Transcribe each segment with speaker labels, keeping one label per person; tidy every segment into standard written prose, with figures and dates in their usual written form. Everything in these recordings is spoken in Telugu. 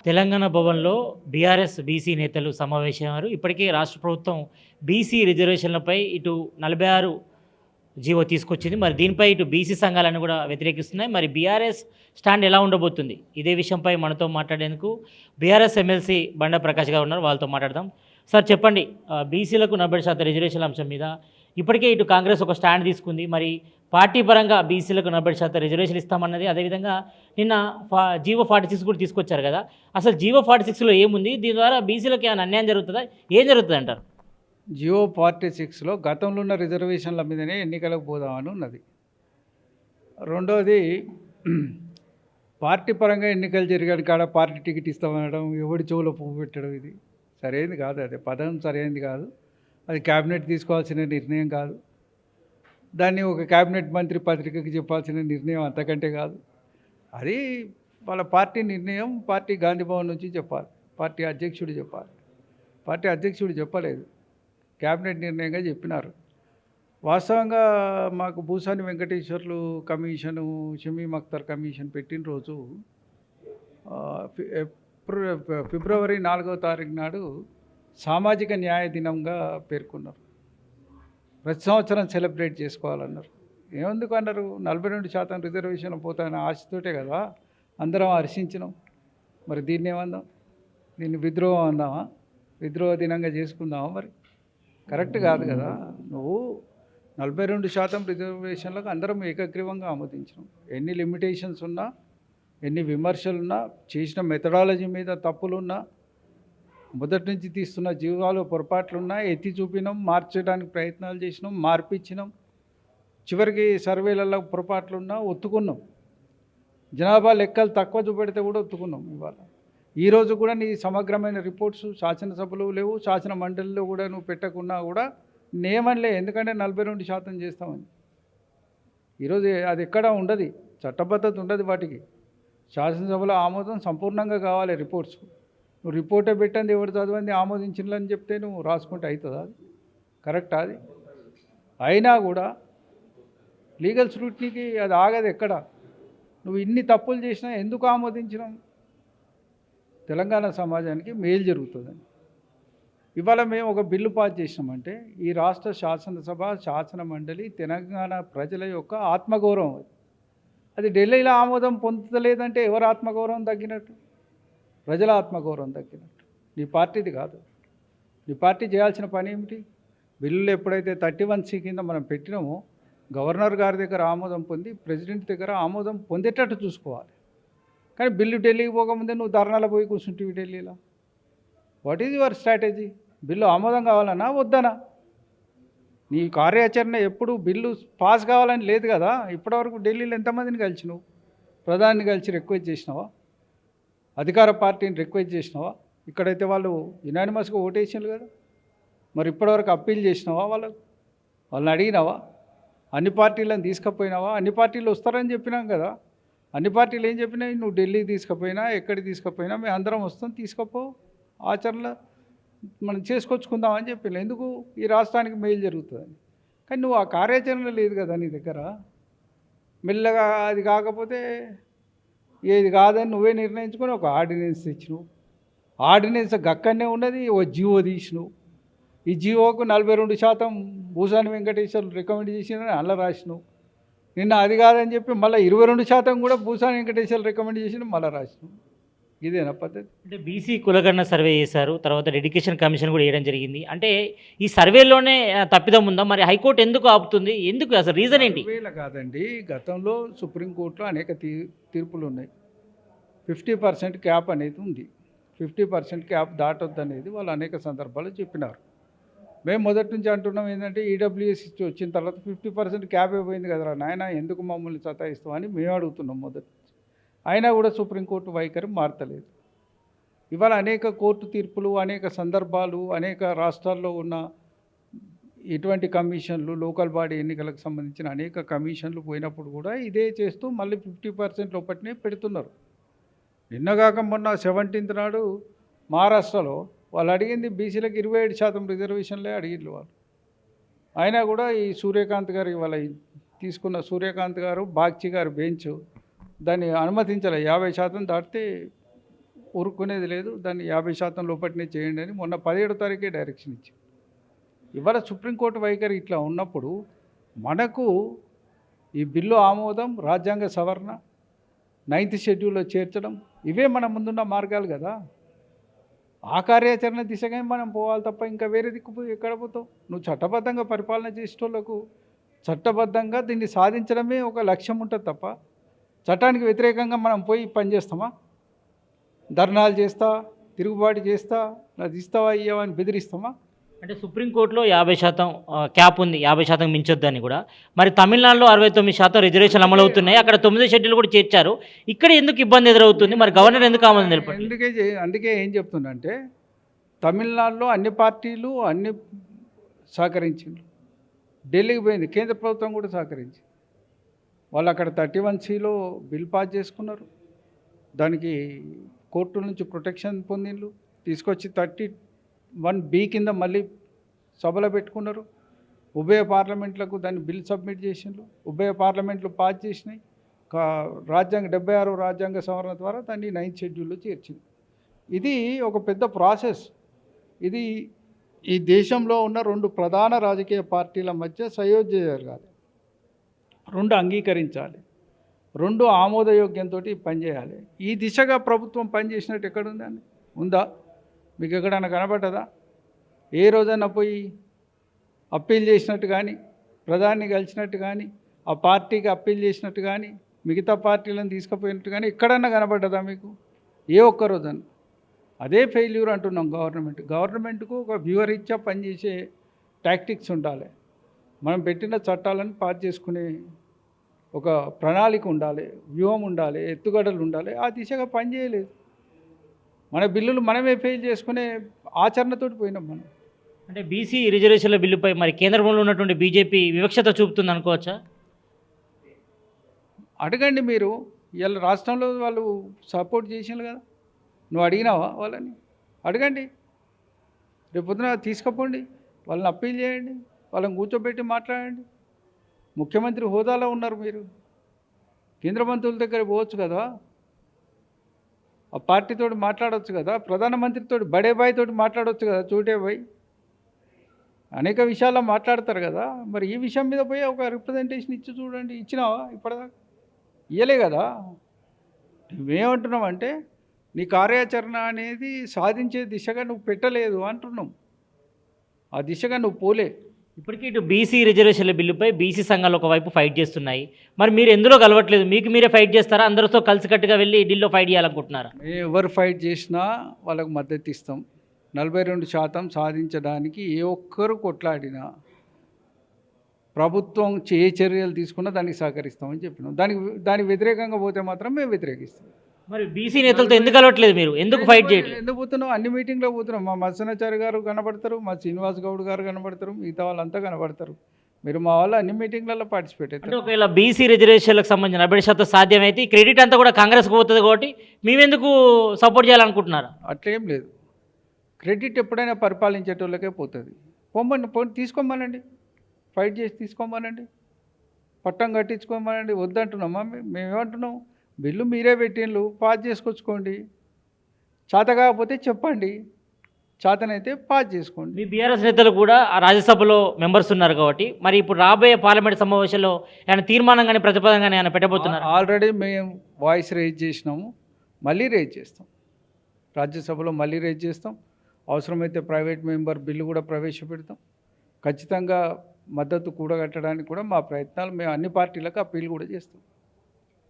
Speaker 1: తెలంగాణ భవన్‌లో బీఆర్ఎస్, బీసీ నేతలు సమావేశమయ్యారు. ఇప్పటికే రాష్ట్ర ప్రభుత్వం బీసీ రిజర్వేషన్‌లపై ఇటు 46 జీవో తీసుకొచ్చింది. మరి దీనిపై ఇటు బీసీ సంఘాలను కూడా వ్యతిరేకిస్తున్నాయి. మరి బీఆర్ఎస్ స్టాండ్ ఎలా ఉండబోతుంది? ఇదే విషయంపై మనతో మాట్లాడేందుకు బీఆర్ఎస్ ఎమ్మెల్సీ బండ ప్రకాష్ గారు ఉన్నారు. వాళ్ళతో మాట్లాడదాం. సార్ చెప్పండి, బీసీలకు 40% రిజర్వేషన్ల అంశం మీద ఇప్పటికే ఇటు కాంగ్రెస్ ఒక స్టాండ్ తీసుకుంది. మరి పార్టీ పరంగా బీసీలకు 40% రిజర్వేషన్లు ఇస్తామన్నది. అదేవిధంగా నిన్న జీవో 46 కూడా తీసుకొచ్చారు కదా. అసలు జీవో 46లో ఏముంది? దీని ద్వారా బీసీలకు ఏమైనా అన్యాయం జరుగుతుందా? ఏం జరుగుతుంది అంటారు?
Speaker 2: జియో 46లో గతంలో ఉన్న రిజర్వేషన్ల మీదనే ఎన్నికలకు పోదామని ఉన్నది. రెండోది, పార్టీ పరంగా ఎన్నికలు జరిగాడు కాడ పార్టీ టికెట్ ఇస్తామనడం, ఎవడి చెవులో పువ్వు పెట్టడం, ఇది సరైనది కాదు. అది పదం సరైనది కాదు. అది క్యాబినెట్ తీసుకోవాల్సిన నిర్ణయం కాదు. దాన్ని ఒక క్యాబినెట్ మంత్రి పత్రికకి చెప్పాల్సిన నిర్ణయం అంతకంటే కాదు. అది వాళ్ళ పార్టీ నిర్ణయం. పార్టీ గాంధీ భవన్ నుంచి చెప్పాలి, పార్టీ అధ్యక్షుడు చెప్పాలి. పార్టీ అధ్యక్షుడు చెప్పలేదు, క్యాబినెట్ నిర్ణయంగా చెప్పినారు. వాస్తవంగా మాకు భూసాని వెంకటేశ్వర్లు కమిషను, షమీమ్ అఖ్తర్ కమిషన్ పెట్టిన రోజు ఫిబ్రవరి 4వ తారీఖు నాడు సామాజిక న్యాయ దినంగా పేర్కొన్నారు. ప్రతి సంవత్సరం సెలబ్రేట్ చేసుకోవాలన్నారు. ఏమందుకు అన్నారు? 42% రిజర్వేషన్ పోతాయన్న ఆశతోటే కదా అందరం హర్షించినాం. మరి దీన్ని ఏమందాం? దీన్ని విద్రోహం అందామా? విద్రోహ దినంగా చేసుకుందామా? మరి కరెక్ట్ కాదు కదా. నువ్వు 42% రిజర్వేషన్లకు అందరం ఏకగ్రీవంగా ఆమోదించినాం. ఎన్ని లిమిటేషన్స్ ఉన్నా, ఎన్ని విమర్శలున్నా, చేసిన మెథడాలజీ మీద తప్పులున్నా, మొదటి నుంచి తీస్తున్న జీవాలు పొరపాట్లున్నా ఎత్తి చూపినాం, మార్చడానికి ప్రయత్నాలు చేసినాం, మార్పిచ్చినాం. చివరికి సర్వేలలో పొరపాట్లున్నా ఒత్తుకున్నాం. జనాభా లెక్కలు తక్కువ చూపెడితే కూడా ఒత్తుకున్నాం. ఇవాళ ఈరోజు కూడా నీ సమగ్రమైన రిపోర్ట్స్ శాసనసభలో లేవు, శాసన మండలిలో కూడా నువ్వు పెట్టకున్నా కూడా నేమనలే. ఎందుకంటే 42% చేస్తామని. ఈరోజు అది ఎక్కడ ఉండదు, చట్టబద్ధత ఉండదు వాటికి. శాసనసభలో ఆమోదం సంపూర్ణంగా కావాలి రిపోర్ట్స్. నువ్వు రిపోర్టే పెట్టండి, ఎవరు చదవండి ఆమోదించిందని చెప్తే నువ్వు రాసుకుంటే అవుతుందా? అది కరెక్టా? అది అయినా కూడా లీగల్ స్క్రూటినీకి అది ఆగదు ఎక్కడ. నువ్వు ఇన్ని తప్పులు చేసినా ఎందుకు ఆమోదించినాం? తెలంగాణ సమాజానికి మేలు జరుగుతుందని. ఇవాళ మేము ఒక బిల్లు పాస్ చేసినామంటే ఈ రాష్ట్ర శాసనసభ, శాసన మండలి, తెలంగాణ ప్రజల యొక్క ఆత్మగౌరవం. అది ఢిల్లీలో ఆమోదం పొందలేదంటే ఎవరు ఆత్మగౌరవం తగ్గినట్టు? ప్రజల ఆత్మగౌరవం తగ్గినట్టు. నీ పార్టీది కాదు. నీ పార్టీ చేయాల్సిన పని ఏమిటి? బిల్లులు ఎప్పుడైతే 31C కింద మనం పెట్టినామో గవర్నర్ గారి దగ్గర ఆమోదం పొంది, ప్రెసిడెంట్ దగ్గర ఆమోదం పొందేటట్టు చూసుకోవాలి. కానీ బిల్లు ఢిల్లీకి పోకముందే నువ్వు ధర్నాలో పోయి కూర్చుంటివి ఢిల్లీలో. What is your strategy? Bill ఆమోదం కావాలన్నా వద్దనా? నీ కార్యాచరణ ఎప్పుడు బిల్లు పాస్ కావాలని లేదు కదా. ఇప్పటివరకు ఢిల్లీలో ఎంతమందిని కలిసినావు? ప్రధాని కలిసి రిక్వెస్ట్ చేసినావా? అధికార పార్టీని రిక్వెస్ట్ చేసినావా? ఇక్కడైతే వాళ్ళు యునానిమస్గా ఓటేసినారు కదా. మరి ఇప్పటివరకు అప్పీల్ చేసినావా? వాళ్ళని అడిగినావా? అన్ని పార్టీలను తీసుకుపోయినావా? అన్ని పార్టీలు వస్తారని చెప్పినాం కదా. అన్ని పార్టీలు ఏం చెప్పినాయి? నువ్వు ఢిల్లీకి తీసుకుపోయినా, ఎక్కడికి తీసుకుపోయినా మేము అందరం వస్తాం, తీసుకుపో, ఆచరణలో మనం చేసుకొచ్చుకుందామని చెప్పిన. ఎందుకు? ఈ రాష్ట్రానికి మేలు జరుగుతుందని. కానీ నువ్వు ఆ కార్యాచరణ లేదు కదా నీ దగ్గర. మెల్లగా అది కాకపోతే ఏది కాదని నువ్వే నిర్ణయించుకొని ఒక ఆర్డినెన్స్ తెచ్చినావు. ఆర్డినెన్స్ గక్కనే ఉన్నది, ఓ జీవో తీసినావు. ఈ జీవోకు 42% భూసాని వెంకటేశ్వర్లు రికమెండ్ చేసినని అల్ల రాసినావు. నిన్న అది కాదని చెప్పి మళ్ళీ 22% కూడా భూసాని వెంకటేశ్వర్లు రికమెండ్ చేసిన మళ్ళీ రాసినావు. ఇదేనా పద్ధతి? అంటే
Speaker 1: బీసీ కులగణన సర్వే చేశారు, తర్వాత డెడికేషన్ కమిషన్ కూడా వేయడం జరిగింది. అంటే ఈ సర్వేలోనే తప్పిదం ఉందా? మరి హైకోర్టు ఎందుకు ఆపుతుంది? ఎందుకు అసలు రీజన్ ఏంటి?
Speaker 2: సర్వేల కాదండి, గతంలో సుప్రీంకోర్టులో అనేక తీర్పులు ఉన్నాయి. 50% క్యాప్ అనేది ఉంది. 50% క్యాప్ దాటొద్దు అనేది వాళ్ళు అనేక సందర్భాల్లో చెప్పినారు. మేము మొదటి నుంచి అంటున్నాం ఏంటంటే ఈడబ్ల్యూఎస్ వచ్చిన తర్వాత 50% క్యాప్ అయిపోయింది కదరా నాయన, ఎందుకు మమ్మల్ని సతాయిస్తామని మేము అడుగుతున్నాం మొదటి. అయినా కూడా సుప్రీంకోర్టు వైఖరి మారతలేదు. ఇవాళ అనేక కోర్టు తీర్పులు, అనేక సందర్భాలు, అనేక రాష్ట్రాల్లో ఉన్న ఇటువంటి కమిషన్లు, లోకల్ బాడీ ఎన్నికలకు సంబంధించిన అనేక కమిషన్లు పోయినప్పుడు కూడా ఇదే చేస్తూ మళ్ళీ 50% లోపటినే పెడుతున్నారు. నిన్నగాక మొన్న 17th నాడు మహారాష్ట్రలో వాళ్ళు అడిగింది బీసీలకు 27% రిజర్వేషన్లే అడిగిండ్రు వాళ్ళు. అయినా కూడా ఈ సూర్యకాంత్ గారు ఇవాళ తీసుకున్న సూర్యకాంత్ గారు, బాగ్చి గారు బెంచ్ దాన్ని అనుమతించలే. 50% దాటితే ఊరుకునేది లేదు, దాన్ని 50% లోపటినే చేయండి అని మొన్న 17వ తారీఖే డైరెక్షన్ ఇచ్చింది. ఇవాళ సుప్రీంకోర్టు వైఖరి ఇట్లా ఉన్నప్పుడు మనకు ఈ బిల్లు ఆమోదం, రాజ్యాంగ సవరణ, 9th షెడ్యూల్లో చేర్చడం, ఇవే మన ముందున్న మార్గాలు కదా. ఆ కార్యాచరణ దిశగా మనం పోవాలి తప్ప ఇంకా వేరే దిక్కు ఎక్కడ పోతావు? నువ్వు చట్టబద్ధంగా పరిపాలన చేసేటోళ్లకు చట్టబద్ధంగా దీన్ని సాధించడమే ఒక లక్ష్యం ఉంటుంది తప్ప చట్టానికి వ్యతిరేకంగా మనం పోయి పని చేస్తామా? ధర్నాలు చేస్తా, తిరుగుబాటు చేస్తా, అది ఇస్తావా ఇయ్యవా అని బెదిరిస్తామా?
Speaker 1: అంటే సుప్రీంకోర్టులో 50% క్యాప్ ఉంది, 50% మించొద్దని కూడా. మరి తమిళనాడులో 69% రిజర్వేషన్లు అమలు అవుతున్నాయి, అక్కడ 9వ షెడ్యూల్ కూడా చేర్చారు. ఇక్కడ ఎందుకు ఇబ్బంది ఎదురవుతుంది? మరి గవర్నర్ ఎందుకు ఆమోదం తెలిపారు?
Speaker 2: అందుకే ఏం చెప్తుందంటే తమిళనాడులో అన్ని పార్టీలు అన్ని సహకరించింది, ఢిల్లీకి పోయింది, కేంద్ర ప్రభుత్వం కూడా సహకరించింది. వాళ్ళు అక్కడ 31C బిల్ పాస్ చేసుకున్నారు, దానికి కోర్టు నుంచి ప్రొటెక్షన్ పొందిండ్రు, తీసుకొచ్చి 31B కింద మళ్ళీ సభలో పెట్టుకున్నారు. ఉభయ పార్లమెంట్లకు దాన్ని బిల్ సబ్మిట్ చేసిండ్రు, ఉభయ పార్లమెంట్లు పాస్ చేసినాయి. రాజ్యాంగ 76వ రాజ్యాంగ సవరణ ద్వారా దాన్ని 9th షెడ్యూల్లో చేర్చింది. ఇది ఒక పెద్ద ప్రాసెస్. ఇది ఈ దేశంలో ఉన్న 2 ప్రధాన రాజకీయ పార్టీల మధ్య సయోధ్య జరగాలి, 2 అంగీకరించాలి, 2 ఆమోదయోగ్యంతో పనిచేయాలి. ఈ దిశగా ప్రభుత్వం పనిచేసినట్టు ఎక్కడుందండి? ఉందా? మీకు ఎక్కడైనా కనబడ్డదా? ఏ రోజైనా పోయి అప్పీల్ చేసినట్టు కానీ, ప్రధాని కలిసినట్టు కానీ, ఆ పార్టీకి అప్పీల్ చేసినట్టు కానీ, మిగతా పార్టీలను తీసుకుపోయినట్టు కానీ ఎక్కడన్నా కనబడ్డదా మీకు? ఏ ఒక్క రోజన్నా? అదే ఫెయిల్యూర్ అంటున్నాం. గవర్నమెంట్కు ఒక వ్యూహరీత్యా పనిచేసే టాక్టిక్స్ ఉండాలి. మనం పెట్టిన చట్టాలను పాస్ చేసుకునే ఒక ప్రణాళిక ఉండాలి, వ్యూహం ఉండాలి, ఎత్తుగడలు ఉండాలి. ఆ దిశగా పనిచేయలేదు. మన బిల్లులు మనమే ఫెయిల్ చేసుకునే ఆచరణతోటి పోయినాం మనం.
Speaker 1: అంటే బీసీ రిజర్వేషన్ల బిల్లుపై మరి కేంద్రంలో ఉన్నటువంటి బీజేపీ వివక్షత చూపుతుంది అనుకోవచ్చా?
Speaker 2: అడగండి మీరు. ఇలా రాష్ట్రంలో వాళ్ళు సపోర్ట్ చేసినారు కదా, నువ్వు అడిగినావా వాళ్ళని? అడగండి, రేపు పొద్దున తీసుకుపోండి, వాళ్ళని అప్పీల్ చేయండి, వాళ్ళని కూర్చోబెట్టి మాట్లాడండి. ముఖ్యమంత్రి హోదాలో ఉన్నారు మీరు, కేంద్ర మంత్రుల దగ్గర పోవచ్చు కదా, ఆ పార్టీతో మాట్లాడవచ్చు కదా, ప్రధానమంత్రితో బడే బాయ్ తోటి మాట్లాడవచ్చు కదా, చోటే బాయ్. అనేక విషయాల్లో మాట్లాడతారు కదా. మరి ఈ విషయం మీద పోయి ఒక రిప్రజెంటేషన్ ఇచ్చి చూడండి. ఇచ్చినావా? ఇప్పటిదాకా ఇయ్యలే కదా. మేమేమంటున్నామంటే నీ కార్యాచరణ అనేది సాధించే దిశగా నువ్వు పెట్టలేదు అంటున్నాం. ఆ దిశగా నువ్వు పోలే.
Speaker 1: ఇప్పటికీ ఇటు బీసీ రిజర్వేషన్ల బిల్లుపై బీసీ సంఘాలు ఒకవైపు ఫైట్ చేస్తున్నాయి. మరి మీరు ఎందులో కలవట్లేదు? మీకు మీరే ఫైట్ చేస్తారా? అందరితో కలిసికట్టుగా వెళ్ళి ఢిల్లీలో ఫైట్ చేయాలనుకుంటున్నారా?
Speaker 2: ఎవరు ఫైట్ చేసినా వాళ్ళకు మద్దతు ఇస్తాం. 42% సాధించడానికి ఏ ఒక్కరు కొట్లాడినా, ప్రభుత్వం ఏ చర్యలు తీసుకున్నా దానికి సహకరిస్తామని చెప్పినాం. దానికి వ్యతిరేకంగా పోతే మాత్రం మేము వ్యతిరేకిస్తాం.
Speaker 1: మరి బీసీ నేతలతో ఎందుకు కలవట్లేదు? మీరు ఎందుకు ఫైట్ చేయట్లేదు?
Speaker 2: ఎందుకు పోతున్నాం? అన్ని మీటింగ్లో పోతున్నాం. మా మత్స్యనాచారి గారు కనబడతారు, మా శ్రీనివాస్ గౌడ్ గారు కనబడతారు, మిగతా వాళ్ళంతా కనబడతారు. మీరు మా వాళ్ళు అన్ని మీటింగ్లలో పార్టిసిపేట్
Speaker 1: అంటే
Speaker 2: అవుతారు.
Speaker 1: ఒకవేళ బీసీ రిజర్వేషన్లకు సంబంధించిన 40% సాధ్యమైతే ఈ క్రెడిట్ అంతా కూడా కాంగ్రెస్కి పోతుంది కాబట్టి మేమెందుకు సపోర్ట్ చేయాలనుకుంటున్నారా?
Speaker 2: అట్లేం లేదు. క్రెడిట్ ఎప్పుడైనా పరిపాలించేటోళ్ళకే పోతుంది. తీసుకోమనండి, ఫైట్ చేసి తీసుకోమనండి, పట్టం కట్టించుకోమనండి. వద్దంటున్నామా? మేమేమంటున్నాం? బిల్లు మీరే పెట్టిండ్రు, పాస్ చేసుకొచ్చుకోండి. చేత కాకపోతే చెప్పండి, చేతనైతే పాస్ చేసుకోండి.
Speaker 1: మీ బీఆర్ఎస్ నేతలు కూడా ఆ రాజ్యసభలో మెంబర్స్ ఉన్నారు కాబట్టి మరి ఇప్పుడు రాబోయే పార్లమెంట్ సమావేశంలో ఆయన తీర్మానం కానీ ప్రతిపాదన కానీ ఆయన పెట్టబోతున్నారు.
Speaker 2: ఆల్రెడీ మేము వాయిస్ రేజ్ చేసినాము, మళ్ళీ రేజ్ చేస్తాం. రాజ్యసభలో మళ్ళీ రేజ్ చేస్తాం. అవసరమైతే ప్రైవేట్ మెంబర్ బిల్లు కూడా ప్రవేశపెడతాం. ఖచ్చితంగా మద్దతు కూడగట్టడానికి కూడా మా ప్రయత్నాలు. మేము అన్ని పార్టీలకు అప్పీల్ కూడా చేస్తాం.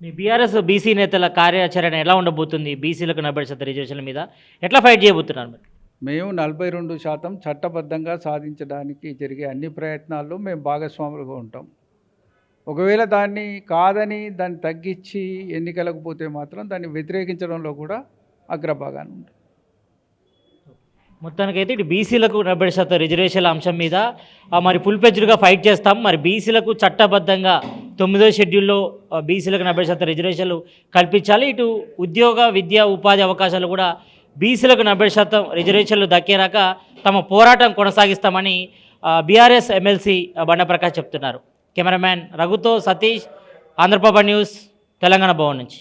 Speaker 1: మీ బీఆర్ఎస్ బీసీ నేతల కార్యాచరణ ఎలా ఉండబోతుంది? బీసీలకు 40% రిజర్వేషన్ల మీద ఎట్లా ఫైట్ చేయబోతున్నారు? మరి
Speaker 2: మేము 42% చట్టబద్ధంగా సాధించడానికి జరిగే అన్ని ప్రయత్నాల్లో మేము భాగస్వాములుగా ఉంటాం. ఒకవేళ దాన్ని కాదని దాన్ని తగ్గించి ఎన్నికలకు పోతే మాత్రం దాన్ని వ్యతిరేకించడంలో కూడా అగ్రభాగాన్ని ఉంటాం.
Speaker 1: మొత్తానికైతే ఇటు బీసీలకు 40% రిజర్వేషన్ల అంశం మీద మరి ఫుల్ ఫ్లెడ్జ్డ్గా ఫైట్ చేస్తాం. మరి బీసీలకు చట్టబద్ధంగా 9వ షెడ్యూల్లో బీసీలకు 40% రిజర్వేషన్లు కల్పించాలి. ఇటు ఉద్యోగ, విద్య, ఉపాధి అవకాశాలు కూడా బీసీలకు 40% రిజర్వేషన్లు దక్కేరాక తమ పోరాటం కొనసాగిస్తామని బీఆర్ఎస్ ఎమ్మెల్సీ బండప్రకాష్ చెప్తున్నారు. కెమెరామ్యాన్ రఘుతో సతీష్, ఆంధ్రప్రభ న్యూస్, తెలంగాణ భవన్ నుంచి.